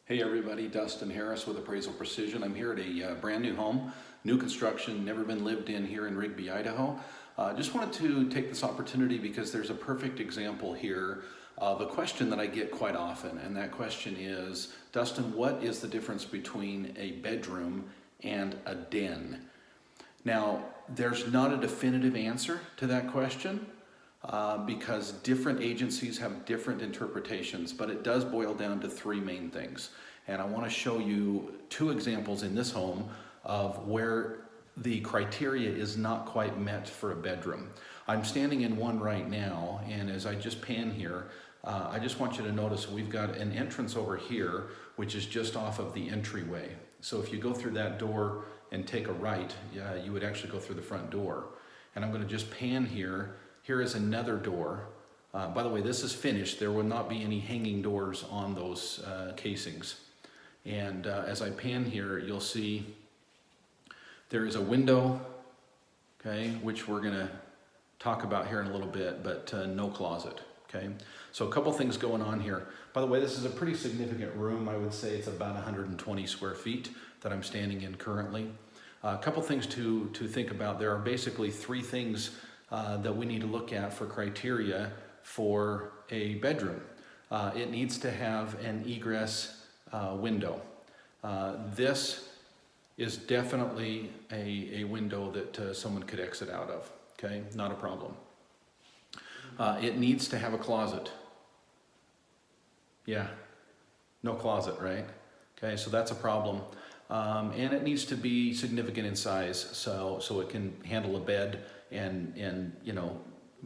Hey everybody, Dustin Harris with Appraisal Precision. I'm here at a brand new home, new construction, never been lived in here in Rigby, Idaho. Just wanted to take this opportunity because there's a perfect example here of a question that I get quite often, and that question is, Dustin, what is the difference between a bedroom and a den? Now, there's not a definitive answer to that question. Because different agencies have different interpretations, but it does boil down to three main things. And I want to show you two examples in this home of where the criteria is not quite met for a bedroom. I'm standing in one right now, and as I just pan here, I just want you to notice we've got an entrance over here, which is just off of the entryway. So if you go through that door and take a right, you would actually go through the front door. And I'm going to just pan here. Here is another door. By the way, this is finished. There will not be any hanging doors on those casings. And as I pan here, you'll see there is a window, okay, which we're gonna talk about here in a little bit, but no closet, okay? So a couple things going on here. By the way, this is a pretty significant room. I would say it's about 120 square feet that I'm standing in currently. A couple things to think about. There are basically three things that we need to look at for criteria for a bedroom. It needs to have an egress window. This is definitely a window that someone could exit out of, okay? Not a problem. It needs to have a closet. Yeah, no closet, right? Okay, so that's a problem. And it needs to be significant in size so it can handle a bed and you know,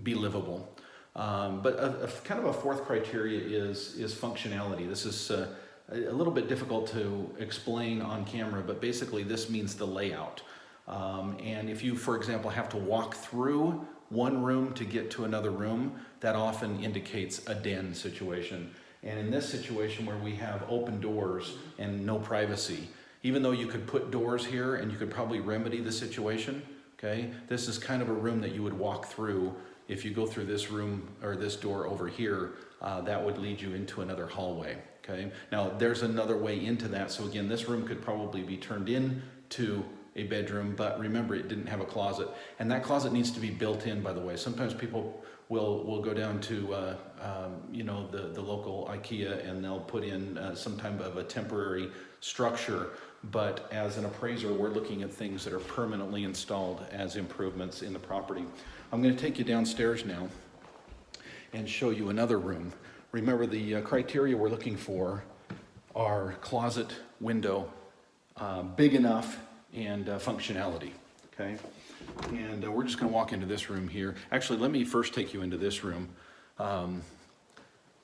be livable. But a kind of a fourth criteria is functionality. This is a little bit difficult to explain on camera, but basically this means the layout. And if you, for example, have to walk through one room to get to another room, that often indicates a den situation. And in this situation where we have open doors and no privacy, even though you could put doors here and you could probably remedy the situation, okay, this is kind of a room that you would walk through. If you go through this room or this door over here, that would lead you into another hallway, okay? Now, there's another way into that. So again, this room could probably be turned into a bedroom, but remember, it didn't have a closet. And that closet needs to be built in, by the way. Sometimes people will go down to, you know, the local IKEA and they'll put in some type of a temporary structure. But as an appraiser, we're looking at things that are permanently installed as improvements in the property. I'm going to take you downstairs now and show you another room. Remember, the criteria we're looking for are closet, window, big enough, and functionality, okay? And we're just going to walk into this room here. Actually, let me first take you into this room.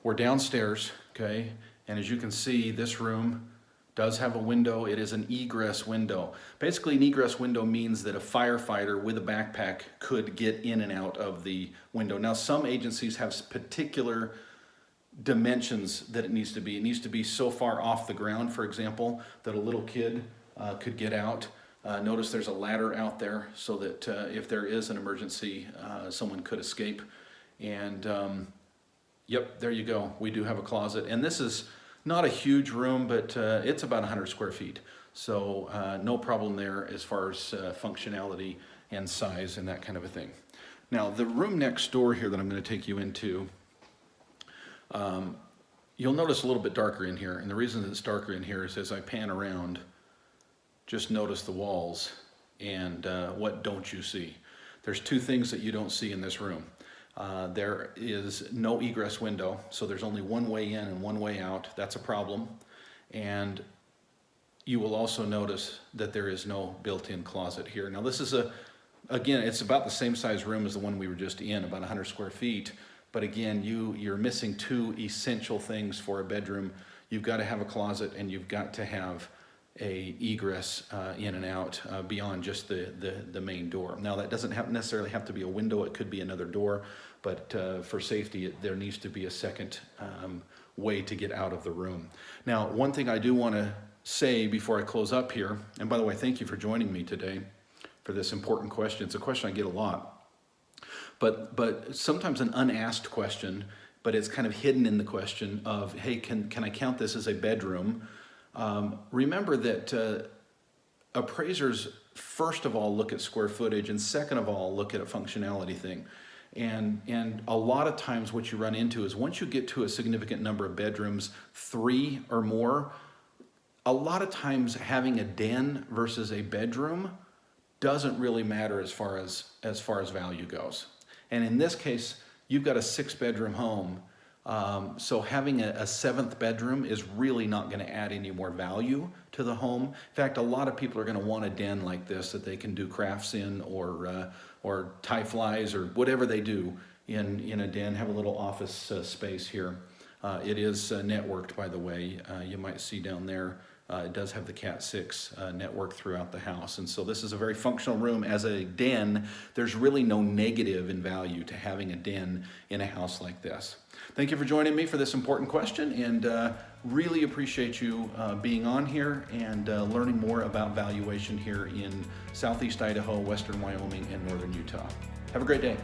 We're downstairs, okay? And as you can see, this room does have a window. It is an egress window. Basically, an egress window means that a firefighter with a backpack could get in and out of the window. Now, some agencies have particular dimensions that it needs to be. It needs to be so far off the ground, for example, that a little kid could get out. Notice there's a ladder out there so that if there is an emergency, someone could escape. And yep, there you go. We do have a closet. And this is not a huge room, but it's about 100 square feet. So no problem there as far as functionality and size and that kind of a thing. Now, the room next door here that I'm going to take you into, you'll notice a little bit darker in here. And the reason that it's darker in here is as I pan around, just notice the walls and what don't you see. There's two things that you don't see in this room. There is no egress window, so there's only one way in and one way out. That's a problem. And you will also notice that there is no built-in closet here. Now this is again, it's about the same size room as the one we were just in, about 100 square feet. But again, you're missing two essential things for a bedroom. You've got to have a closet and you've got to have a egress in and out beyond just the main door. Now that doesn't necessarily have to be a window, it could be another door, but for safety there needs to be a second way to get out of the room. Now, one thing I do want to say before I close up here, and by the way, thank you for joining me today for this important question. It's a question I get a lot, but sometimes an unasked question, but it's kind of hidden in the question of, hey, can I count this as a bedroom? Remember that appraisers, first of all, look at square footage, and second of all, look at a functionality thing. And a lot of times what you run into is once you get to a significant number of bedrooms, 3 or more, a lot of times having a den versus a bedroom doesn't really matter as far as value goes. And in this case, you've got a 6-bedroom home, so having a 7th bedroom is really not going to add any more value to the home. In fact, a lot of people are going to want a den like this that they can do crafts in, or tie flies, or whatever they do in a den. Have a little office space here. It is networked, by the way. You might see down there. It does have the Cat 6 network throughout the house. And so this is a very functional room. As a den, there's really no negative in value to having a den in a house like this. Thank you for joining me for this important question, and really appreciate you being on here and learning more about valuation here in Southeast Idaho, Western Wyoming, and Northern Utah. Have a great day.